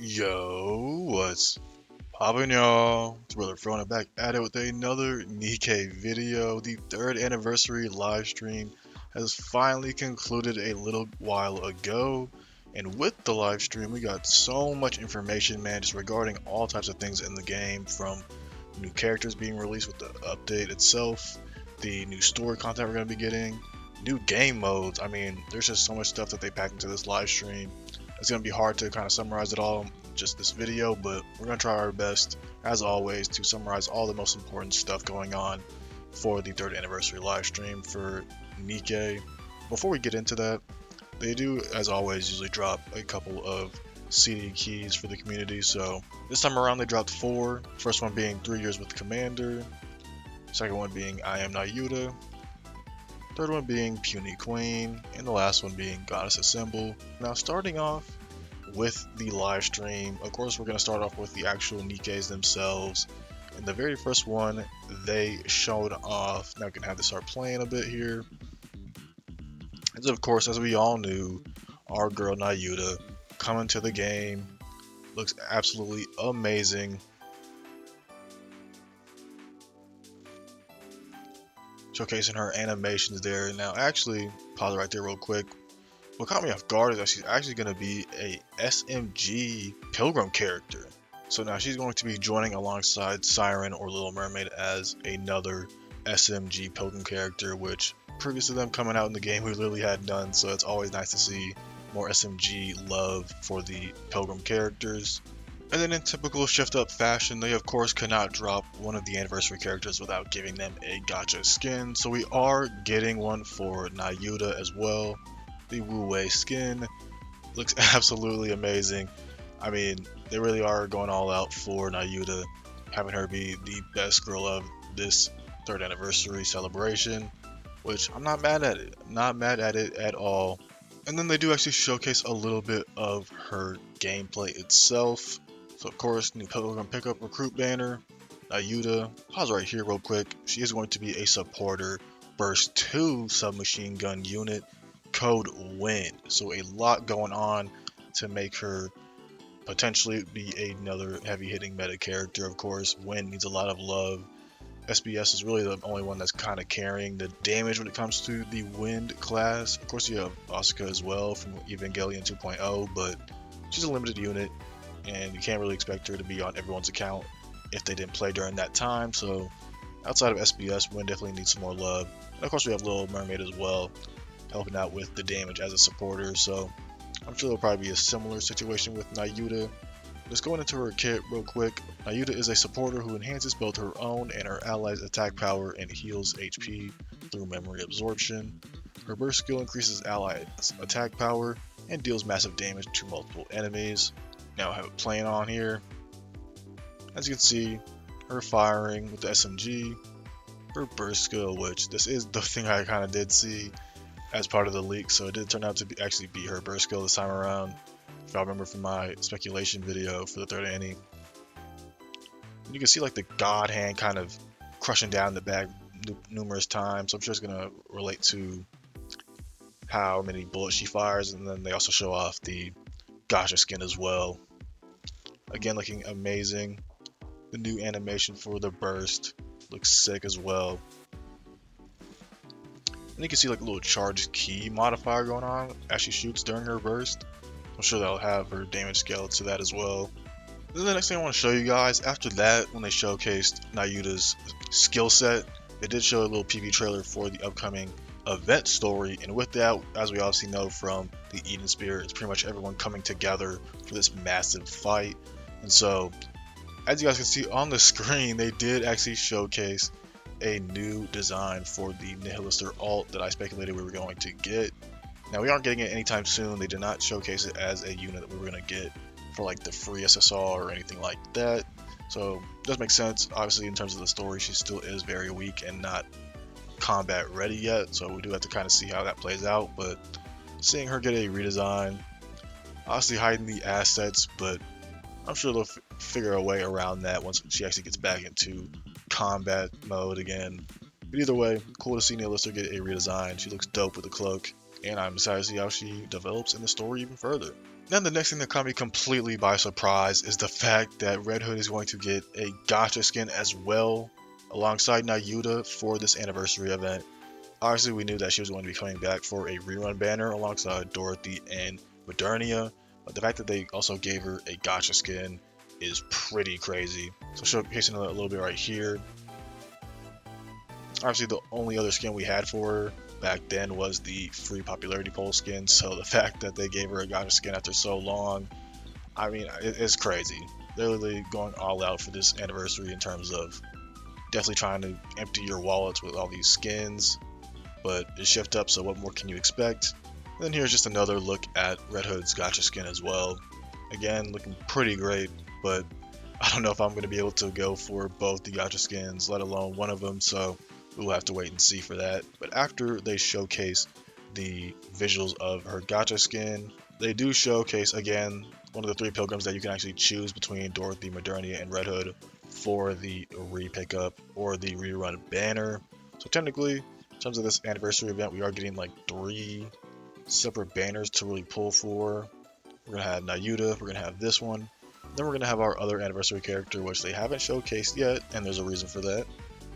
Yo, what's poppin', y'all? It's brother throwing it back at it with another Nikke video. The third anniversary live stream has finally concluded a little while ago. And with the live stream, we got so much information, man, just regarding all types of things in the game, from new characters being released with the update itself, the new story content we're going to be getting, new game modes. I mean, there's just so much stuff that they packed into this live stream. It's going to be hard to kind of summarize it all in just this video, but we're going to try our best, as always, to summarize all the most important stuff going on for the third anniversary live stream for Nikke. Before we get into that, they do, as always, usually drop a couple of CD keys for the community. So this time around, they dropped four. First one being 3 years with Commander. Second one being I am Nayuta. Third one being Puny Queen. And the last one being Goddess Assemble. Now, starting off with the live stream, of course, we're going to start off with the actual Nikkes themselves. And the very first one they showed off. Now, we can have this start playing a bit here. And of course, as we all knew, our girl Nayuta coming to the game looks absolutely amazing. Showcasing her animations there. Now, actually, pause right there real quick. What caught me off guard is that she's actually going to be a SMG Pilgrim character. So now she's going to be joining alongside Siren or Little Mermaid as another SMG Pilgrim character, which previous to them coming out in the game, we literally had none. So it's always nice to see more SMG love for the Pilgrim characters. And then in typical shift up fashion, they of course cannot drop one of the anniversary characters without giving them a gacha skin. So we are getting one for Nayuta as well. The Wu Wei skin looks absolutely amazing. I mean, they really are going all out for Nayuta, having her be the best girl of this third anniversary celebration, which I'm not mad at it. I'm not mad at it at all. And then they do actually showcase a little bit of her gameplay itself. So of course, new Pilgrim Pickup Recruit banner, Nayuta. Pause right here real quick. She is going to be a supporter Burst 2 submachine gun unit, code Wind. So a lot going on to make her potentially be another heavy hitting meta character. Of course, Wind needs a lot of love. SBS is really the only one that's kind of carrying the damage when it comes to the Wind class. Of course, you have Asuka as well from Evangelion 2.0, but she's a limited unit, and you can't really expect her to be on everyone's account if they didn't play during that time. So outside of SBS, Wind definitely needs some more love. And of course, we have Little Mermaid as well, helping out with the damage as a supporter. So I'm sure there'll probably be a similar situation with Nayuta. Just going into her kit real quick, Nayuta is a supporter who enhances both her own and her allies' attack power and heals HP through memory absorption. Her burst skill increases allies' attack power and deals massive damage to multiple enemies. Now I have it playing on here. As you can see, her firing with the SMG, her burst skill, which this is the thing I kind of did see as part of the leak, so it did turn out to actually be her burst skill this time around, if I remember from my speculation video for the third anni. And you can see like the god hand kind of crushing down the bag numerous times, so I'm sure it's going to relate to how many bullets she fires, and then they also show off the gacha skin as well. Again, looking amazing. The new animation for the burst looks sick as well. And you can see like a little charge key modifier going on as she shoots during her burst. I'm sure that'll have her damage scale to that as well. Then the next thing I want to show you guys, after that, when they showcased Nayuta's skill set, they did show a little PV trailer for the upcoming event story. And with that, as we obviously know from the Eden Spear, it's pretty much everyone coming together for this massive fight. And so, as you guys can see on the screen, they did actually showcase a new design for the Nihilister alt that I speculated we were going to get. Now, we aren't getting it anytime soon. They did not showcase it as a unit that we were going to get for like the free SSR or anything like that. So it does make sense. Obviously, in terms of the story, she still is very weak and not combat ready yet. So we do have to kind of see how that plays out. But seeing her get a redesign, obviously hiding the assets, but I'm sure they'll figure a way around that once she actually gets back into combat mode again. But either way, cool to see Nihilister get a redesign. She looks dope with the cloak, and I'm excited to see how she develops in the story even further. Now the next thing that caught me completely by surprise is the fact that Red Hood is going to get a gacha skin as well alongside Nayuta for this anniversary event. Obviously we knew that she was going to be coming back for a rerun banner alongside Dorothy and Modernia, but the fact that they also gave her a gacha skin is pretty crazy. So showcasing a little bit right here. Obviously the only other skin we had for her back then was the free popularity poll skin, so the fact that they gave her a gacha skin after so long, I mean, it's crazy. They're literally going all out for this anniversary in terms of definitely trying to empty your wallets with all these skins, but it's shift up, so what more can you expect? And then here's just another look at Red Hood's gacha skin as well. Again, looking pretty great, but I don't know if I'm going to be able to go for both the gacha skins, let alone one of them, so we'll have to wait and see for that. But after they showcase the visuals of her gacha skin, they do showcase again one of the 3 pilgrims that you can actually choose between Dorothy, Modernia, and Red Hood for the re-pickup or the rerun banner. So technically, in terms of this anniversary event, we are getting like 3 separate banners to really pull for. We're going to have Nayuta, we're going to have this one, then we're going to have our other anniversary character, which they haven't showcased yet, and there's a reason for that.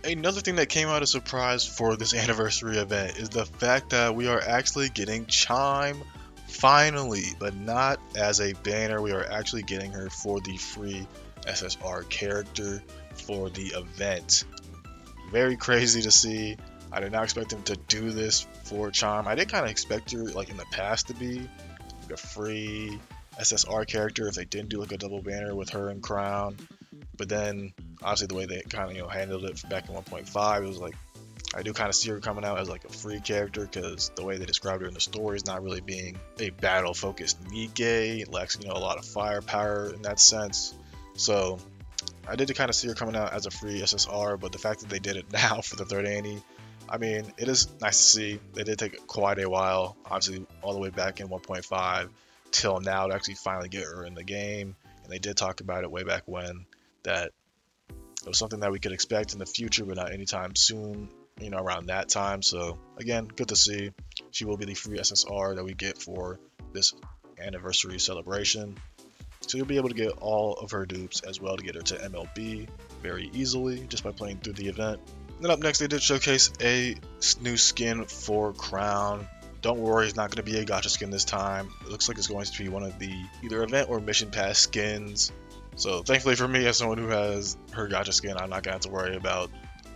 Another thing that came out as a surprise for this anniversary event is the fact that we are actually getting Chime finally, but not as a banner. We are actually getting her for the free SSR character for the event. Very crazy to see. I did not expect them to do this for Chime. I did kind of expect her like in the past to be like a free SSR character if they didn't do like a double banner with her and Crown. But then, obviously, the way they kind of handled it back in 1.5, it was like I do kind of see her coming out as like a free character because the way they described her in the story is not really being a battle-focused Nikke. It lacks a lot of firepower in that sense. So I did kind of see her coming out as a free SSR, but the fact that they did it now for the 3rd Annie, I mean, it is nice to see. They did take quite a while, obviously, all the way back in 1.5 till now to actually finally get her in the game. And they did talk about it way back when, that it was something that we could expect in the future, but not anytime soon, around that time. So again, good to see. She will be the free SSR that we get for this anniversary celebration. So you'll be able to get all of her dupes as well to get her to MLB very easily just by playing through the event. And then up next, they did showcase a new skin for Crown. Don't worry, it's not going to be a gacha skin this time. It looks like it's going to be one of the either event or mission pass skins. So thankfully for me, as someone who has her gacha skin, I'm not going to have to worry about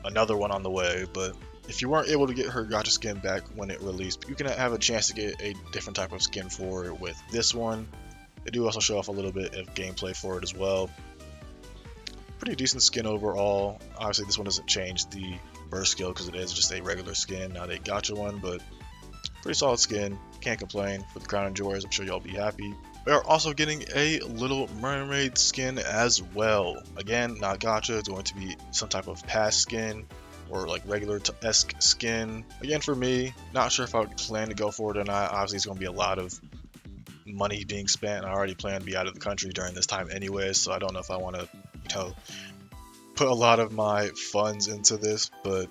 another one on the way. But if you weren't able to get her gacha skin back when it released, you can have a chance to get a different type of skin for it with this one. They do also show off a little bit of gameplay for it as well. Pretty decent skin overall. Obviously this one doesn't change the burst skill because it is just a regular skin, not a gacha one, but pretty solid skin. Can't complain. For the Crown enjoyers, I'm sure y'all be happy. We are also getting a Little Mermaid skin as well. Again, not gacha, it's going to be some type of pass skin or like regular-esque skin. Again, for me, not sure if I would plan to go for it or not. Obviously, it's going to be a lot of money being spent. I already plan to be out of the country during this time anyway, so I don't know if I want to, put a lot of my funds into this. But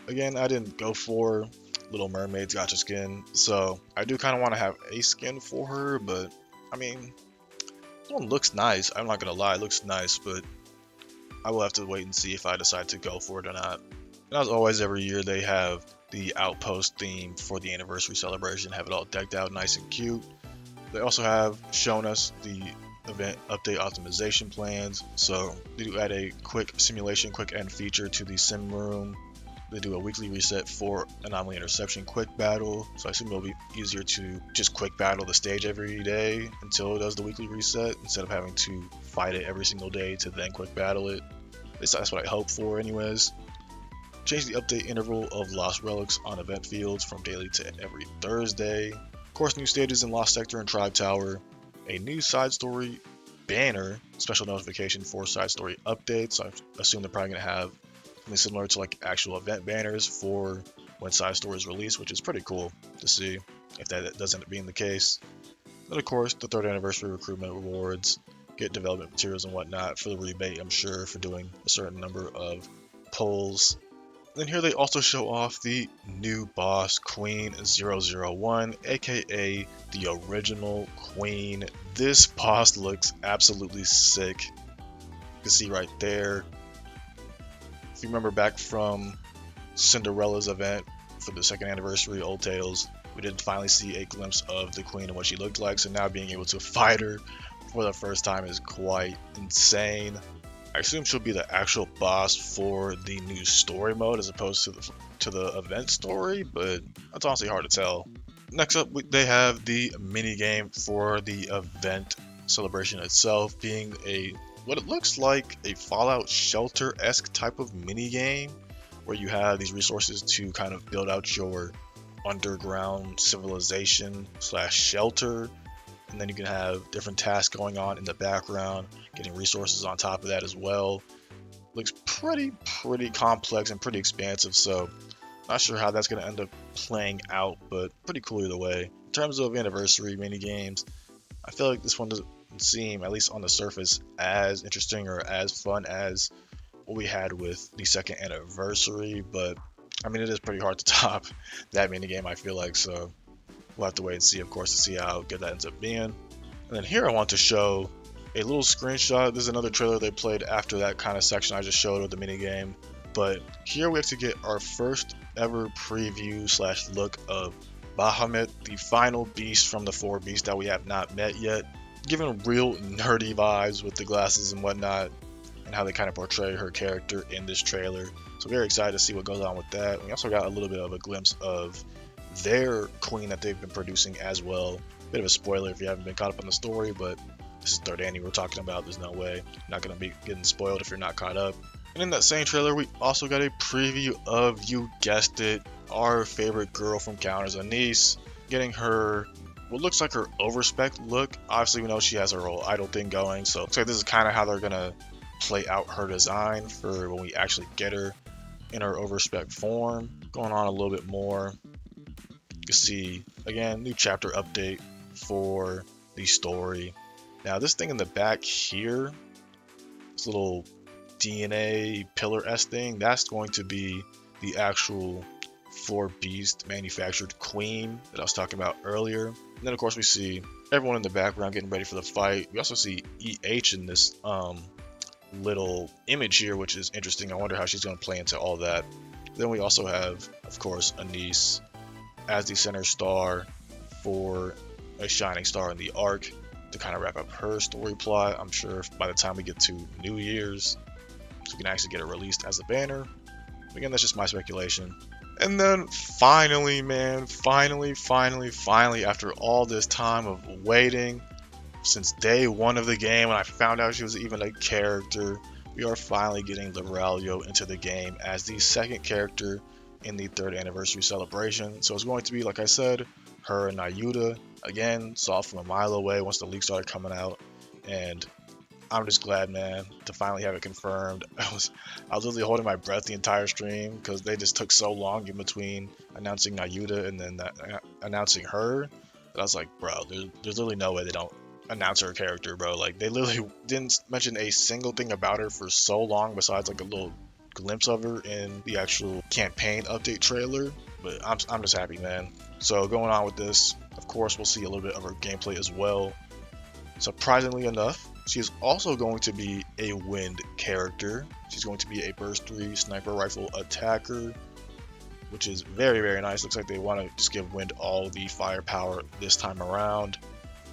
again, I didn't go for Little Mermaid's gacha skin, so I do kind of want to have a skin for her. But I mean, this one looks nice. I'm not gonna lie, it looks nice, but I will have to wait and see if I decide to go for it or not. And as always, every year they have the Outpost theme for the anniversary celebration, have it all decked out nice and cute. They also have shown us the event update optimization plans. So they do add a quick simulation quick end feature to the sim room. They do a weekly reset for anomaly interception quick battle, so I assume it'll be easier to just quick battle the stage every day until it does the weekly reset instead of having to fight it every single day to then quick battle it. That's what I hope for anyways. Change the update interval of Lost Relics on event fields from daily to every Thursday. Of course, new stages in Lost Sector and Tribe Tower. A new side story banner, special notification for side story updates. So I assume they're probably going to have something similar to like actual event banners for when side story is released, which is pretty cool to see if that does end up being the case. Then of course, the 3rd anniversary recruitment rewards, get development materials and whatnot for the rebate, I'm sure, for doing a certain number of polls. Then here they also show off the new boss, Queen 001, aka the original Queen. This boss looks absolutely sick. You can see right there. If you remember back from Cinderella's event for the second anniversary Old Tales, we did finally see a glimpse of the Queen and what she looked like. So now being able to fight her for the first time is quite insane. I assume she'll be the actual boss for the new story mode as opposed to the event story, but that's honestly hard to tell. Next up, they have the mini game for the event celebration itself, being a what it looks like a Fallout Shelter-esque type of mini game, where you have these resources to kind of build out your underground civilization slash shelter, and then you can have different tasks going on in the background, getting resources on top of that as well. Looks pretty complex and pretty expansive, so not sure how that's going to end up playing out, but pretty cool either way. In terms of anniversary mini games, I feel like this one doesn't seem, at least on the surface, as interesting or as fun as what we had with the second anniversary, but I mean, it is pretty hard to top that mini game, I feel like, so we'll have to wait and see, of course, to see how good that ends up being. And then here I want to show a little screenshot. This is another trailer they played after that kind of section I just showed of the mini game. But here we have to get our first ever preview slash look of Bahamut, the final beast from the 4 beasts that we have not met yet. Given real nerdy vibes with the glasses and whatnot, and how they kind of portray her character in this trailer. So very excited to see what goes on with that. We also got a little bit of a glimpse of their queen that they've been producing as well. Bit of a spoiler if you haven't been caught up on the story, but this is third anni we're talking about. There's no way. You're not going to be getting spoiled if you're not caught up. And in that same trailer, we also got a preview of, you guessed it, our favorite girl from Counters, Anni, getting her what looks like her overspec look. Obviously, we know she has her whole idol thing going, so looks like this is kind of how they're going to play out her design for when we actually get her in her overspec form. Going on a little bit more, you can see again new chapter update for the story. Now this thing in the back here, this little DNA pillar S thing, that's going to be the actual 4 beast manufactured queen that I was talking about earlier. And then of course we see everyone in the background getting ready for the fight. We also see EH in this little image here, which is interesting. I wonder how she's going to play into all that. Then we also have, of course, Anni as the center star for a shining star in the arc to kind of wrap up her story plot. I'm sure by the time we get to New Year's, we can actually get it released as a banner. Again, that's just my speculation. And then finally, man, finally, after all this time of waiting, since day 1 of the game, when I found out she was even a character, we are finally getting Liberalio into the game as the second character in the 3rd anniversary celebration. So it's going to be, like I said, her and Nayuta. Again, saw from a mile away once the leak started coming out, and I'm just glad, man, to finally have it confirmed. I was literally holding my breath the entire stream because they just took so long in between announcing Nayuta and then announcing her. That I was like, bro, there's literally no way they don't announce her character, bro. Like, they literally didn't mention a single thing about her for so long besides like a little glimpse of her in the actual campaign update trailer. But I'm just happy, man. So going on with this, of course, we'll see a little bit of her gameplay as well. Surprisingly enough, she is also going to be a wind character. She's going to be a burst 3 sniper rifle attacker, which is very nice. Looks like they want to just give wind all the firepower this time around.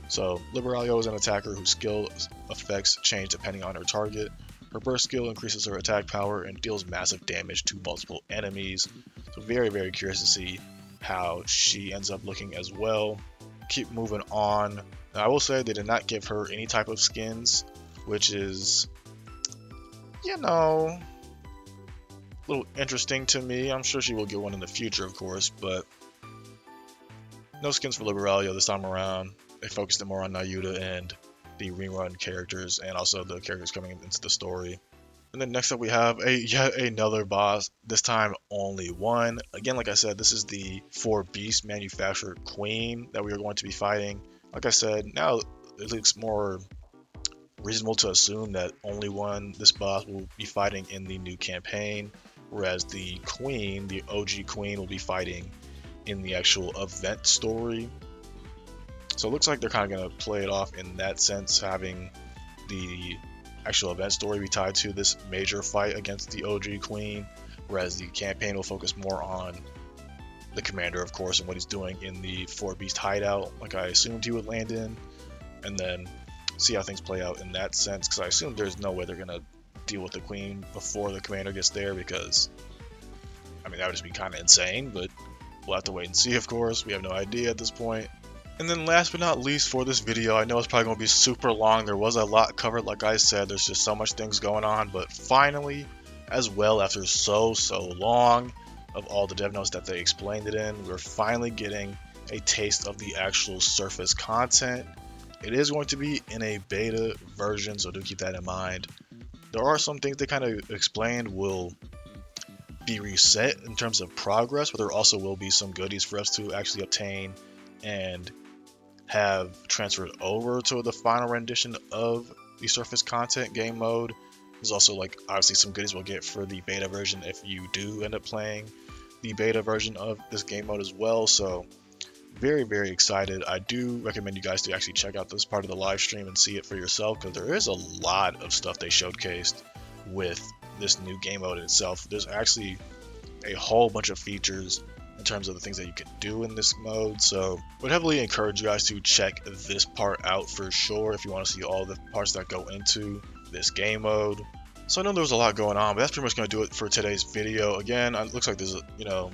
So Liberalio is an attacker whose skill effects change depending on her target. Her burst skill increases her attack power and deals massive damage to multiple enemies. So very curious to see how she ends up looking as well. Keep moving on. Now, I will say they did not give her any type of skins, which is, you know, a little interesting to me. I'm sure she will get one in the future, of course, but no skins for Liberalio this time around. They focused it more on Nayuta and the rerun characters, and also the characters coming into the story. And then next up we have yet another boss, this time only one. Again, like I said, this is the 4 beast manufactured queen that we are going to be fighting. Like I said, now it looks more reasonable to assume that only this boss will be fighting in the new campaign. whereas the queen, the OG queen, will be fighting in the actual event story. So it looks like they're kind of going to play it off in that sense, having the actual event story be tied to this major fight against the OG queen, whereas the campaign will focus more on the commander, of course, and what he's doing in the Four Beast hideout, like I assumed he would land in, and then see how things play out in that sense, because I assume there's no way they're going to deal with the queen before the commander gets there, because, I mean, that would just be kind of insane, but we'll have to wait and see, of course. We have no idea at this point. And then last but not least for this video, I know it's probably going to be super long. There was a lot covered, like I said. There's just so much things going on. But finally, as well, after so long of all the dev notes that they explained it in, we're finally getting a taste of the actual surface content. It is going to be in a beta version, so do keep that in mind. There are some things they kind of explained will be reset in terms of progress, but there also will be some goodies for us to actually obtain and have transferred over to the final rendition of the surface content game mode. There's also, like, obviously some goodies we'll get for the beta version if you do end up playing the beta version of this game mode as well. So very excited. I do recommend you guys to actually check out this part of the live stream and see it for yourself, because there is a lot of stuff they showcased with this new game mode itself. There's actually a whole bunch of features in terms of the things that you can do in this mode, so I would heavily encourage you guys to check this part out for sure if you want to see all the parts that go into this game mode. So I know there was a lot going on, but that's pretty much going to do it for today's video. Again, it looks like there's, I know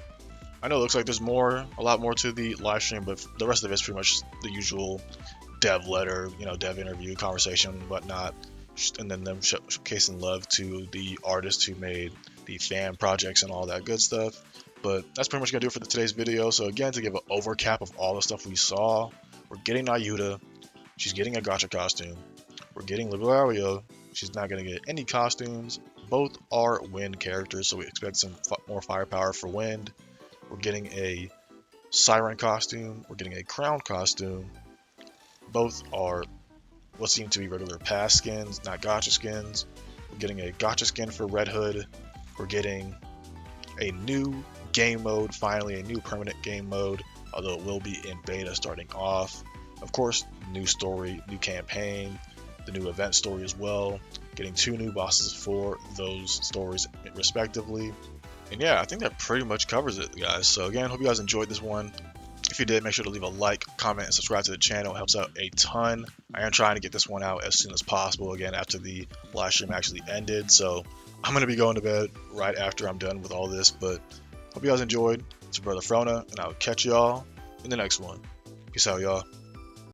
it looks like there's a lot more to the live stream, but the rest of it's pretty much the usual dev letter, dev interview, conversation, whatnot, and then them showcasing love to the artists who made the fan projects and all that good stuff. But that's pretty much going to do it for today's video. So again, to give an overcap of all the stuff we saw, we're getting Nayuta. She's getting a gacha costume. We're getting Liberalio. She's not going to get any costumes. Both are wind characters, so we expect some more firepower for wind. We're getting a siren costume. We're getting a crown costume. Both are what seem to be regular pass skins, not gacha skins. We're getting a gacha skin for Red Hood. We're getting a new game mode, finally a new permanent game mode, although it will be in beta starting off. Of course, new story, new campaign, the new event story as well, getting 2 new bosses for those stories respectively. And yeah, I think that pretty much covers it, guys. So again, hope you guys enjoyed this one. If you did, make sure to leave a like, comment, and subscribe to the channel. It helps out a ton. I am trying to get this one out as soon as possible, again, after the live stream actually ended. So I'm going to be going to bed right after I'm done with all this, but hope you guys enjoyed. It's your brother Frona, and I'll catch y'all in the next one. Peace out, y'all.